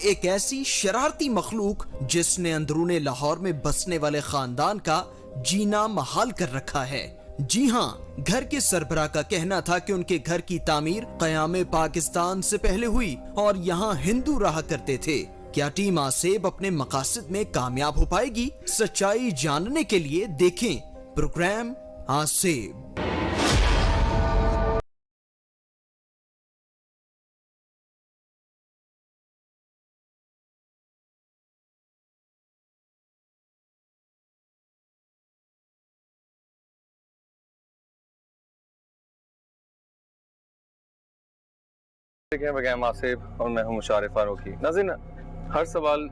एक ऐसी शरारती मखलूक जिसने अंदरूने लाहौर में बसने वाले खानदान का जीना महाल कर रखा है। जी हाँ, घर के सरबराह का कहना था कि उनके घर की तामीर क़याम पाकिस्तान से पहले हुई और यहाँ हिंदू रहा करते थे। क्या टीम आसेब अपने मकासद में कामयाब हो पाएगी? सच्चाई जानने के लिए देखें प्रोग्राम आसेब। प्रोग्राम आसेब और मैं हूं मुशारिफ फारूकी। नाज़रीन, हर सवाल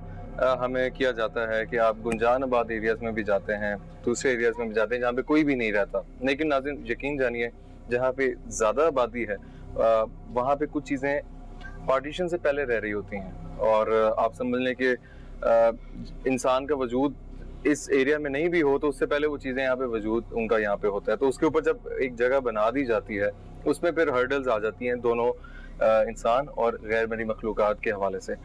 हमें किया जाता है कि आप गुंजान आबाद एरियाज़ में भी जाते हैं, दूसरे एरियाज़ में भी जाते हैं जहाँ पे कोई भी नहीं रहता, लेकिन नाज़रीन यकीन जानिए जहाँ पे ज़्यादा आबादी है वहाँ पे कुछ चीज़ें पार्टीशन से पहले रह रही होती हैं और आप समझ लें कि इंसान का वजूद इस एरिया में नहीं भी हो तो उससे पहले वो चीज़ें यहाँ पे वजूद उनका यहाँ पे होता है। तो उसके ऊपर जब एक जगह बना दी जाती है उसमें फिर हर्डल्स आ जाती हैं दोनों इंसान और गैर मरी मखलूक़ात के हवाले से।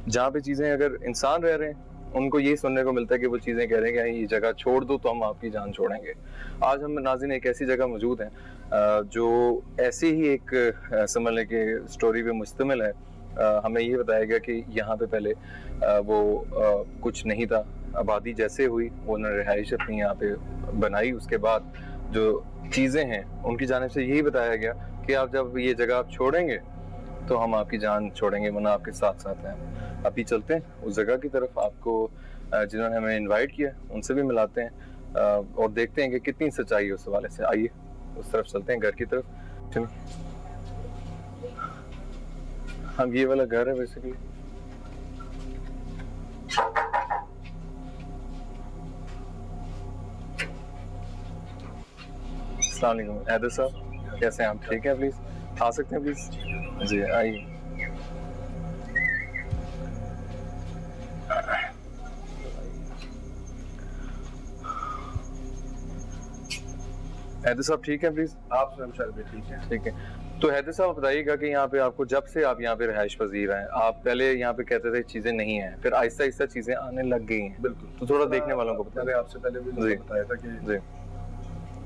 जहाँ पे चीज़ें अगर इंसान रह रहे हैं उनको ये सुनने को मिलता है कि वो चीज़ें कह रहे हैं कि ये जगह छोड़ दो तो हम आपकी जान छोड़ेंगे। आज हम नाज़रीन एक ऐसी जगह मौजूद हैं जो ऐसी ही एक समझ लें कि स्टोरी पे मुश्तमिल है। हमें ये बताया गया कि यहाँ पे पहले वो कुछ नहीं था, आबादी जैसे हुई उन्होंने रिहाइश अपनी यहाँ पे बनाई, उसके बाद जो चीज़ें हैं उनकी जानिब से यही बताया गया कि आप जब ये जगह आप छोड़ेंगे तो हम आपकी जान छोड़ेंगे, वरना आपके साथ साथ हैं। अभी चलते हैं उस जगह की तरफ, आपको जिन्होंने हमें इनवाइट किया उनसे भी मिलाते हैं और देखते हैं कि कितनी सच्चाई है उस हवाले से। आइए उस तरफ चलते हैं, घर की तरफ। चलिए, हम ये वाला घर है बेसिकली। अस्सलाम वालेकुम हैदर साहब, कैसे हैं आप? ठीक है, प्लीज आ सकते हैं प्लीज? जी आइए। हैदर साहब ठीक है प्लीज? आप ठीक है? ठीक है। तो हैदर साहब बताइएगा कि यहाँ पे आपको जब से आप यहाँ पे रिहाइश पजीर हैं, आप पहले यहाँ पे कहते थे चीजें नहीं हैं, फिर आहिस्ता आहिस्ता चीजें आने लग गई हैं। बिल्कुल। तो थोड़ा देखने वालों को मैंने आपसे पहले भी बताया था कि जी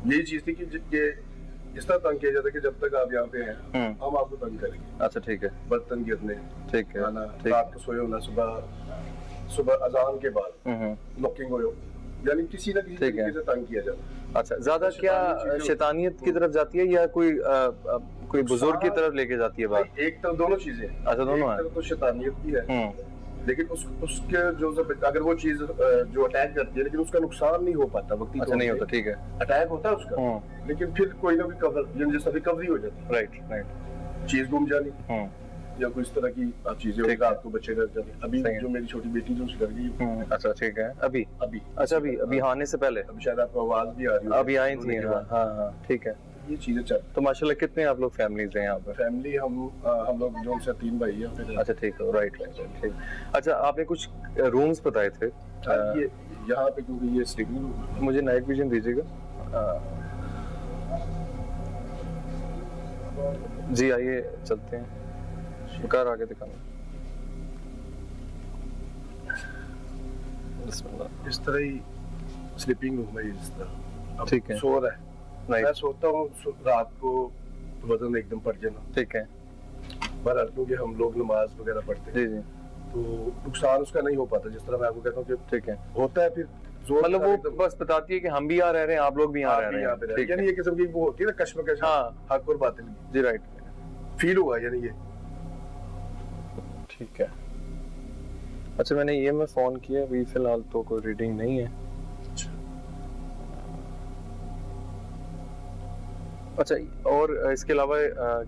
यही चीज थी कि ये इस तरह तंग किया जाता है कि जब तक आप यहाँ पे हैं हम आपको तंग करेंगे। अच्छा ठीक है। बर्तन गिरने, ठीक है, रात को सोए होना, सुबह अजान के बाद नॉकिंग हो, यानी किसी ना किसी तरीके से तंग किया जाता है। अच्छा, ज्यादा क्या शैतानियत की तरफ जाती है या कोई बुजुर्ग की तरफ लेके जाती है बात? एक तरफ दोनों चीजें। अच्छा, दोनों है। तो शैतानियत भी है, लेकिन उसके जो अगर वो चीज जो अटैक करती है लेकिन उसका नुकसान नहीं हो पाता वक्त। अच्छा, नहीं होता, ठीक है। अटैक होता है उसका, लेकिन फिर कोई ना कोई कवर जैसा रिकवरी हो जाती है। राइट। चीज गुम जानी या कोई इस तरह की चीजें होगी, आपको बच्चे रह जाते। अभी जो मेरी छोटी बेटी जो उसकी कर गई। अच्छा ठीक है। अभी अच्छा, अभी आने से पहले, अभी शायद आपको आवाज भी आ रही है। अभी आई थी। हाँ ठीक है। ये चीजें चल। तो माशाल्लाह कितने आप लोग फैमिलीज हैं यहाँ पर? फैमिली हम लोग जो से 3 भाई हैं फिर। अच्छा ठीक है, राइट ठीक। अच्छा, आपने कुछ रूम्स बताए थे ये यहाँ पे, क्योंकि ये स्लीपिंग रूम। मुझे नाइट विजन दीजिएगा। जी आइए चलते हैं, शिकार आगे दिखाना। इस तरह ही स्लीपिंग रूम है इस तरह। ठीक है। सो रहा है, मैं सोता हूँ रात को वजन एकदम पड़ जाना। ठीक है। बहरहाल क्योंकि हम लोग नमाज वगैरह पढ़ते हैं जी तो नुकसान उसका नहीं हो पाता, जिस तरह मैं आपको कहता हूँ कि ठीक है होता है। फिर मतलब वो बस बताती है कि हम भी यहाँ रह रहे हैं, आप लोग भी यहाँ रह रहे हैं, यानी ये किस्म की वो होती है ना कश्मकश। हाँ, हक और बातिल। जी राइट, फील हुआ यानी ये। ठीक है। अच्छा, मैंने ये मैं फोन किया, अभी फिलहाल तो कोई रीडिंग नहीं है। अच्छा, और इसके अलावा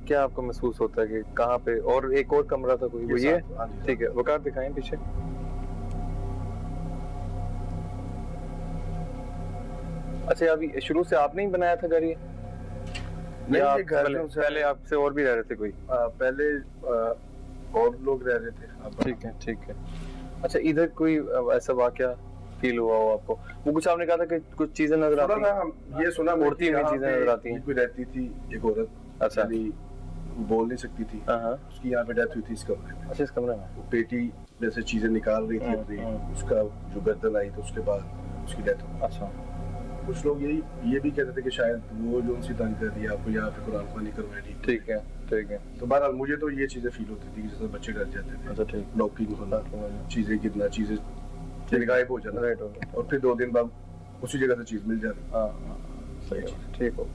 क्या आपको महसूस होता है कि कहाँ पे और एक और कमरा था कोई? वो ये ठीक है, वकार दिखाएं पीछे। अच्छा, अभी शुरू से आपने ही बनाया था घर ये? नहीं, पहले आपसे और भी रह रहे थे कोई? पहले और लोग रह रहे थे। ठीक है ठीक है। अच्छा, इधर कोई ऐसा वाकया फील हुआ हो आपको? वो कुछ आपने कहा था कि कुछ चीजें नजर आती हैं, ये सुना उड़ती हुई चीजें नजर आती हैं। कोई रहती थी एक औरत। अच्छा। वो बोल नहीं सकती थी, उसकी यहाँ पे डेथ हुई थी इस कमरे में। अच्छा, इस कमरे में वो बेटी जैसे चीजें निकाल रही थी अपनी, उसका जो गर्दन आई तो उसके बाद उसकी डेथ हो गई। अच्छा, कुछ लोग ये भी कहते थे कि शायद वो जो उनसे तंग कर दिया आपको यहाँ पे कुरान खानी करवानी। ठीक है, ठीक है। तो बहरहाल मुझे तो ये चीजें फील होती थी कि जैसे बच्चे डर जाते थे। अच्छा, ठीक। नॉकिंग होना, चीजें गिरना, चीजें गायब हो जाना, राइट हो गया, और फिर 2 दिन बाद उसी जगह से चीज मिल जाती। हाँ, सही है, ठीक हो।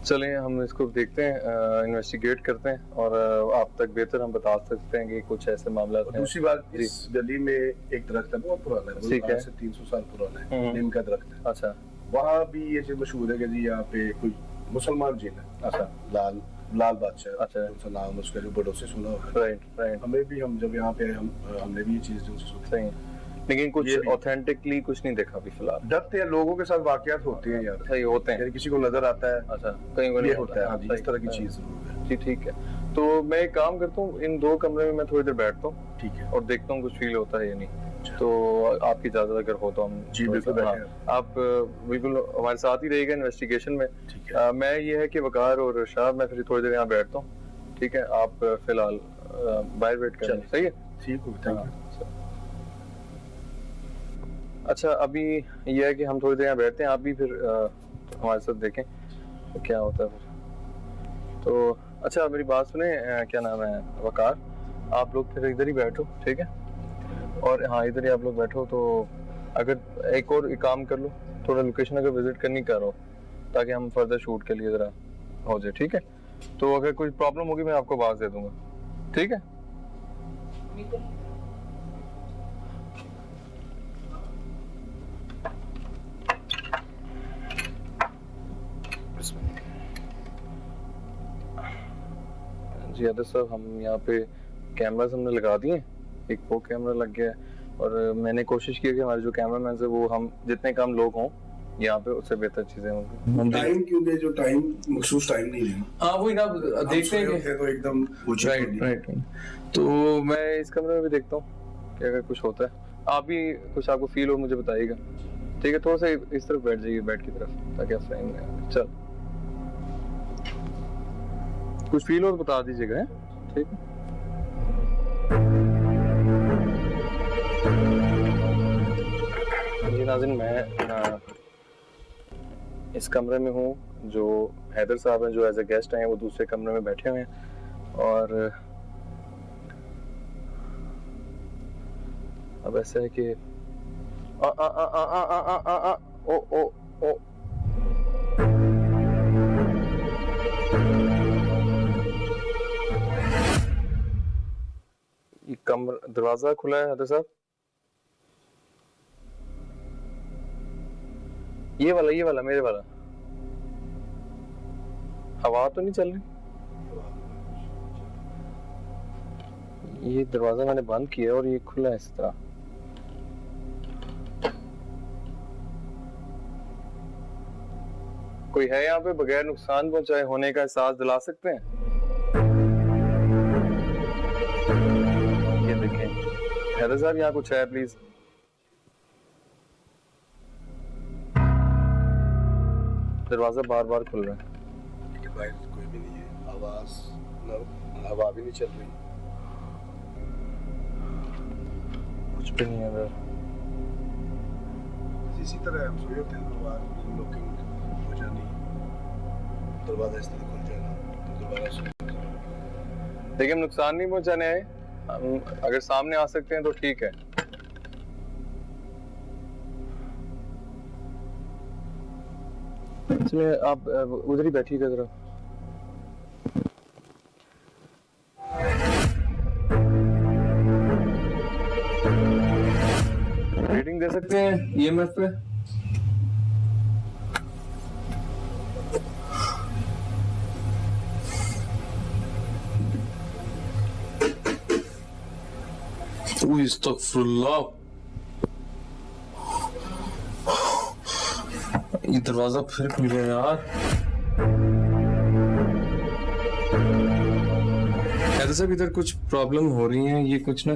चलिए हम इसको देखते हैं, इन्वेस्टिगेट करते हैं, और आप तक बेहतर हम बता सकते हैं कि कुछ ऐसे मामला हैं। दूसरी बात, इस गली में एक दरख्त है, बहुत पुराना है, ठीक है, 300 साल पुराना है, नीम का दरख्त है। अच्छा, वहाँ भी ये चीज मशहूर है कि जी यहाँ पे कोई मुसलमान जिन है। अच्छा, लाल बादशाह, अच्छा, उनका नाम उसका जो बड़ों से सुना होगा। Right, right. हमें भी, हम जब यहाँ पे आए, हमने भी ये चीज जो सुनी। सही है, लेकिन कुछ ऑथेंटिकली कुछ नहीं देखा अभी फिलहाल। डरते हैं, लोगों के साथ वाकयात होते हैं यार। सही होते हैं, यानी किसी को नजर आता है, अच्छा, कहीं को ये होता है, हाँ जी, इस तरह की चीज जी, ठीक है। तो मैं एक काम करता हूँ, इन 2 कमरे में मैं थोड़ी देर बैठता हूँ, ठीक है, और देखता हूँ कुछ फील होता है या नहीं। तो आपकी इजाजत अगर हो तो हम जी बिल्कुल बैठे हैं। आप बिल्कुल हमारे साथ ही रहिएगा इन्वेस्टिगेशन में। ठीक है। मैं ये है कि वकार और शाह, मैं फिर थोड़ी देर यहाँ बैठता हूँ, ठीक है? आप फिलहाल बाहर वेट करें, सही है? ठीक है, थैंक यू। अच्छा, अभी ये है कि हम थोड़ी देर यहाँ बैठते हैं, आप भी फिर हमारे साथ देखें तो क्या होता है फिर। तो अच्छा, मेरी बात सुने, क्या नाम है, वकार, आप लोग फिर इधर ही बैठो, ठीक है? और हाँ, इधर ही आप लोग बैठो। तो अगर एक और काम कर लो, थोड़ा लोकेशन अगर विजिट करनी करो, ताकि हम फर्दर शूट के लिए ज़रा हो जाए, ठीक है? तो अगर कोई प्रॉब्लम होगी मैं आपको आवाज़ दे दूंगा, ठीक है? जी आदर साहब, हम यहाँ पे कैमरास हमने लगा दिए, एक वो कैमरा लग गया है, और मैंने कोशिश की कि हमारे जो कैमरामैन है वो हम जितने कम लोग हों यहाँ पे उससे बेहतर चीजें होंगी। टाइम, क्योंकि जो टाइम मखसूस टाइम नहीं है, हाँ वही ना, देखते हैं कि तो एकदम राइट। तो मैं इस कमरे में भी देखता हूँ कि अगर कुछ होता है, आप भी कुछ आपको फील हो मुझे बताइएगा, ठीक है? थोड़ा सा इस तरफ बैठ जाइए, बेड की तरफ, ताकि आप फ्रेम में। चल, कुछ फील हो तो बता दीजिएगा, है? ठीक है? जी नाज़रीन, मैं इस कमरे में हूँ, जो हैदर साहब हैं जो एज ए गेस्ट आए हैं वो दूसरे कमरे में बैठे हुए हैं, और अब ऐसा है कि ओ ये कमरा दरवाजा खुला है हैदर साहब, ये वाला मेरे वाला, हवा तो नहीं चल रही? ये दरवाजा मैंने बंद किया और ये खुला है इस तरह। कोई है यहाँ पे बगैर नुकसान पहुंचाए होने का एहसास दिला सकते हैं? ये देखें हैदर साहब, यहाँ कुछ है प्लीज? दरवाजा बार बार खुल रहा है, बाहर कोई भी नहीं है, आवाज ना, हवा भी नहीं चल रही, कुछ भी नहीं है अंदर। इसी तरह हम सोए होते हैं, लॉकिंग हो जानी, दरवाजा इस तरह खुल जाना, तो दोबारा से देखिए, हम नुकसान नहीं पहुंचाने आए, हम अगर सामने आ सकते हैं तो ठीक है। चलिए आप उधर ही बैठिएगा जरा। रेटिंग दे सकते हैं ईएमएफ पे? अस्तगफुरुल्लाह, ये दरवाजा फिर खुल गया यार। ऐसा सब इधर कुछ प्रॉब्लम हो रही है, ये कुछ ना,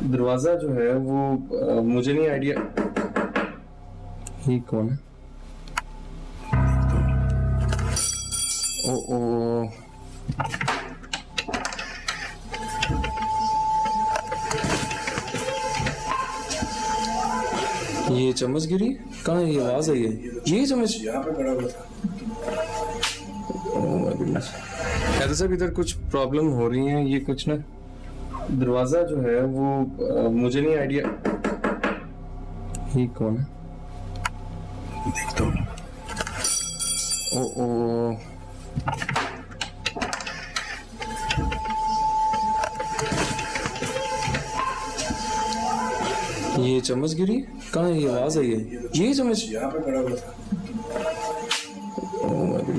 दरवाजा जो है वो मुझे नहीं आइडिया। ये कौन है? ओ ये चम्मच गिरी कहाँ है? ये आवाज आई है, ये चम्मच यहाँ पे पड़ा हुआ था। कहते साहब इधर कुछ प्रॉब्लम हो रही है, ये कुछ ना दरवाजा जो है वो मुझे नहीं आइडिया। ये कौन है? देखता हूँ। ओ ये चम्मच गिरी कहाँ है? ये आवाज आई है, ये चम्मच यहाँ पे पड़ा हुआ था।